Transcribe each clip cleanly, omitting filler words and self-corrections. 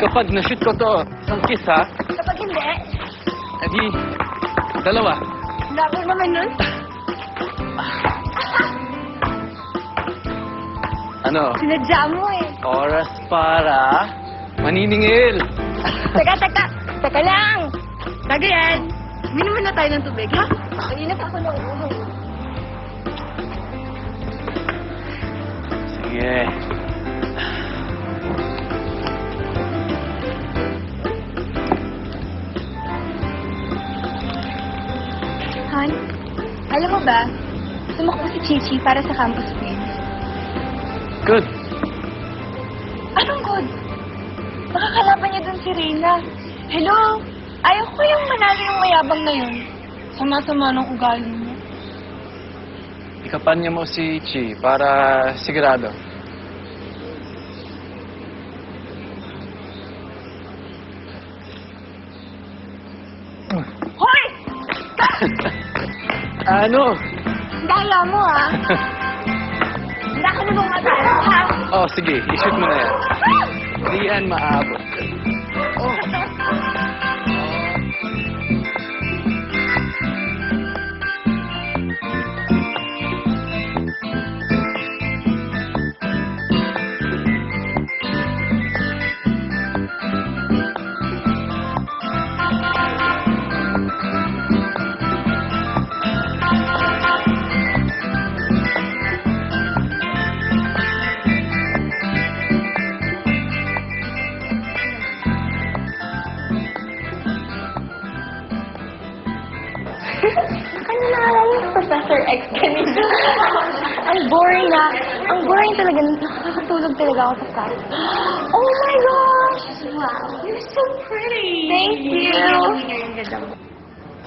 kapag na-shoot ko to, isang kiss ha? Kapag hindi, Eh di, dalawa. labo naman nun. Ano? Sinadya mo eh. Oras para maniningil. Teka lang. Tagayan, uminom na tayo ng tubig, ha? Kanina pa ako nauuhaw. Sige. Han, alam mo ba, tumakbo si Chichi para sa campus queen. Good. Anong good? Nakakalaban niya dun si Reyna. Hello? Ayaw ko yung manalo yung mayabang na yun. Sama-sama ng ugali niya. Ikapan niya mo si Chi para sigurado. Hoy! Ano? Daya mo, ha? Hindi ako nung matalo, ha? Oh, sige. I-shoot mo na yan. Hindi yan maabot. Oh. Ano naalala yung Professor X kanina? Ang boring na. Ang boring talaga. Nakakatulog talaga ako sa class. Oh my gosh! Wow. You're so pretty. Thank you.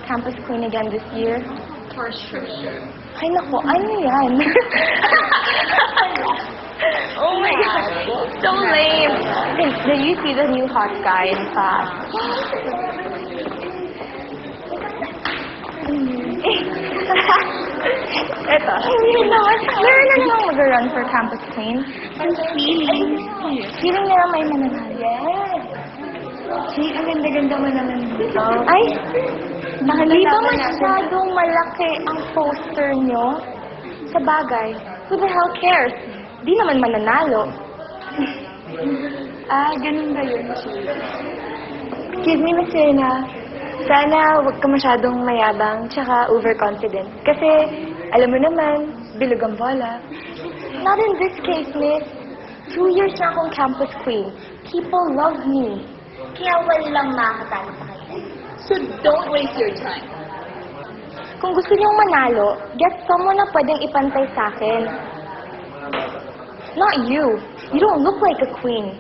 Campus Queen again this year. For sure. Ay naku, ano yan? Oh my God. So lame. Did you see the new hot guy in class? Ito. Hindi naman. Meron na namang mag-run for Campus Queen. Feeling na lang may mananalo. Yes. Gee, ang ganda-ganda mo naman dito. Ay, di ba masyadong malaki ang poster nyo? Sa bagay, who the hell cares? Di naman mananalo. Ganun ba yun? Excuse me, Miss Reyna. Sana huwag ka masyadong mayabang tsaka overconfident. Kasi, alam mo naman, bilog ang bola. Not in this case, miss. 2 years na akong campus queen. People love me. Kaya walang makakatalo sa kanya. So don't waste your time. Kung gusto niyong manalo, get someone na pwedeng ipantay sa akin. Not you. You don't look like a queen.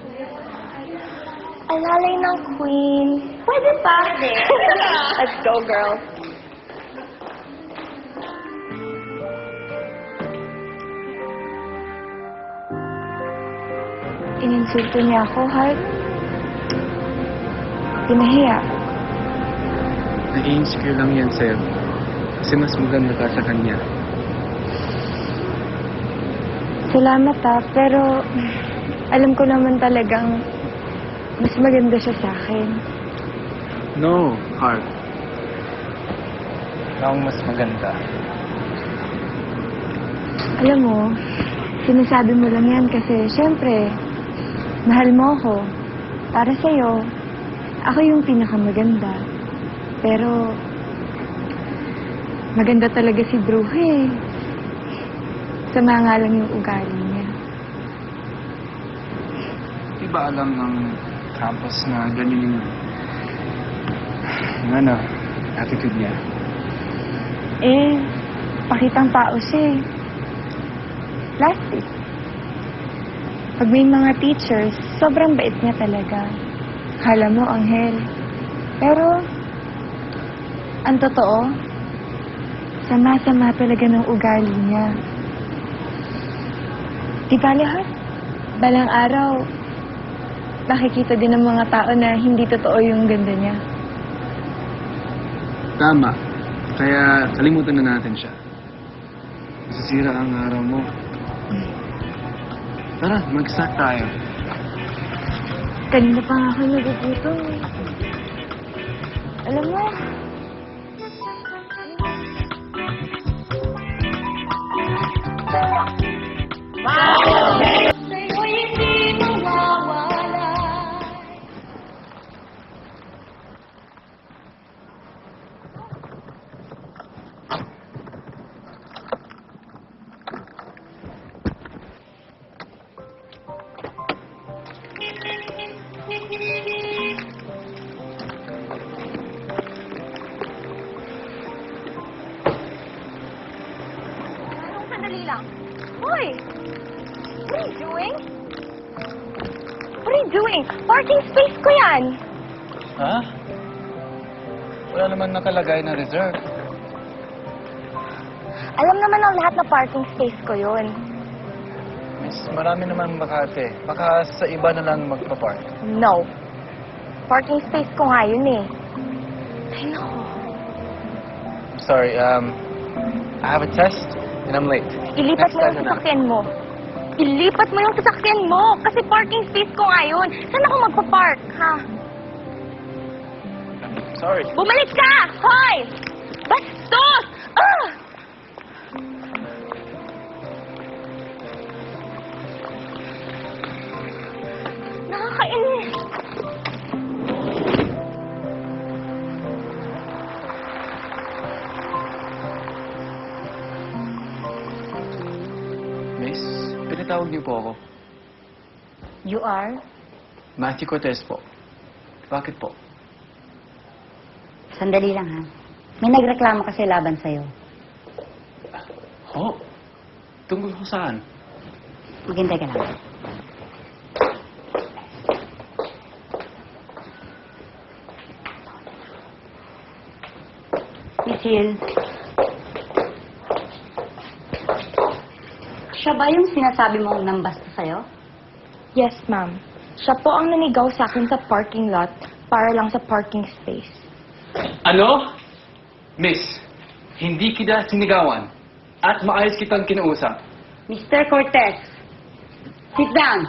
Alalay ng queen. Pwede pa. Let's go, girl. Ininsulto niya ako, Heart. Pinahiya. Nai-insecure lang yan sa'yo. Kasi mas maganda ka sa kanya. Salamat pero alam ko naman talagang mas maganda siya sa akin. No, Heart. Ikaw ang mas maganda. Alam mo, sinasabi mo lang yan kasi syempre, mahal mo ako. Para sa'yo, ako yung pinakamaganda. Pero, maganda talaga si Drew eh. Sama nga lang yung ugali niya. Di ba alam ng campus na ganyan yung attitude niya? Pakitang tao siya eh. Last week, pag may mga teachers, sobrang bait niya talaga. Kala mo, anghel. Pero, ang totoo, sama-sama talaga ng ugali niya. Di ba lahat? Balang araw, makikita din ng mga tao na hindi totoo yung ganda niya. Tama. Kaya kalimutan na natin siya. Masisira ang araw mo. Tara, mag-snack tayo. Kanina pa nga ako nagugutom. Alam mo, sa'yo'y hindi mawawala. Sandali lang. Hoy! What are you doing? What are you doing? Parking space ko yan! Ha? Wala naman nakalagay na reserve. Alam naman ng lahat na parking space ko yun. Miss, marami naman Makati. Baka sa iba na lang magpa-park. No. Parking space ko nga yun eh. Ay, naku. Sorry, I have a test and I'm late. Ilipat Next mo yung time na lang. sasakyan mo. Ilipat mo yung sasakyan mo! Kasi parking space ko nga yun. Saan ako magpa-park, ha? Sorry. Bumalik ka! Hoy! Bastos! Ah! Nakakainis. Miss, pinatawag niyo po ako. You are? Matthew Cortez po. Bakit po? Sandali lang, ha? May nagreklamo kasi laban sa'yo. Ho? Tungkol ko saan? Maghintay ka lang. Miss Hill. Siya ba yung sinasabi mong nambasta sa'yo? Yes, ma'am. Siya po ang nanigaw sa akin sa parking lot para lang sa parking space. Ano? Miss, hindi kita sinigawan at maayos kitang kinausap. Mr. Cortez, sit down.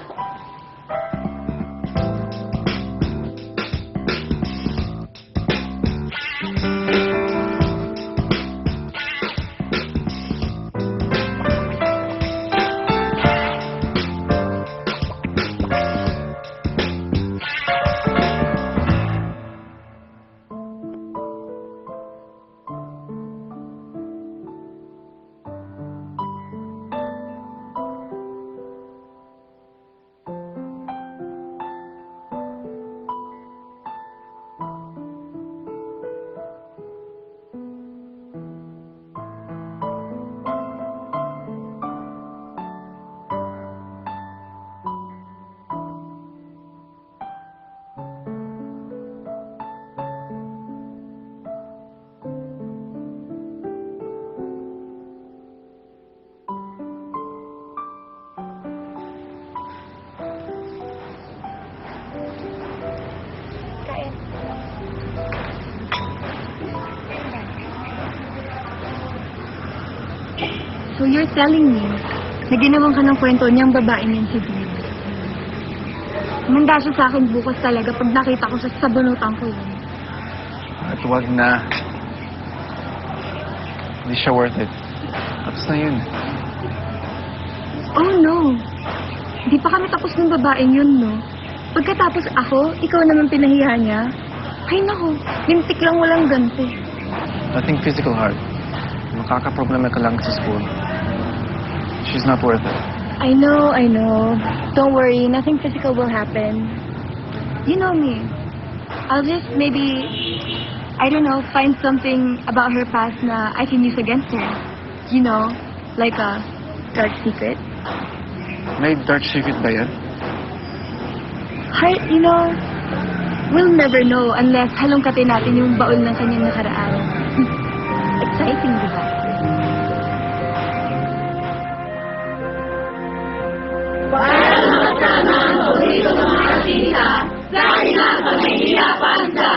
Kain. So you're telling me na ginawan ka ng kwento niyang babaeng yan si Dee? Manda siya sa akin bukas talaga pag nakita ko sa sabunutan ko yun. At wag na. Hindi siya worth it. Tapos na yun. Oh no! Hindi pa kami tapos ng babaeng yun, no? Pagkatapos ako, ikaw naman pinahiya niya. Ay nako, lintik lang walang ganti. Nothing physical hard. Makakaproblema ka lang sa school. She's not worth it. I know, I know. Don't worry, nothing physical will happen. You know me. I'll just maybe, I don't know, find something about her past na I can use against her. You know, like a dark secret. May dark secret ba yan? Heart, you know, we'll never know unless halongkatin natin yung baon ng kanyang nakaraan. Exciting, di ba? Para magkama ang paborito ng mga artista, dahil ang pagkahirapan sa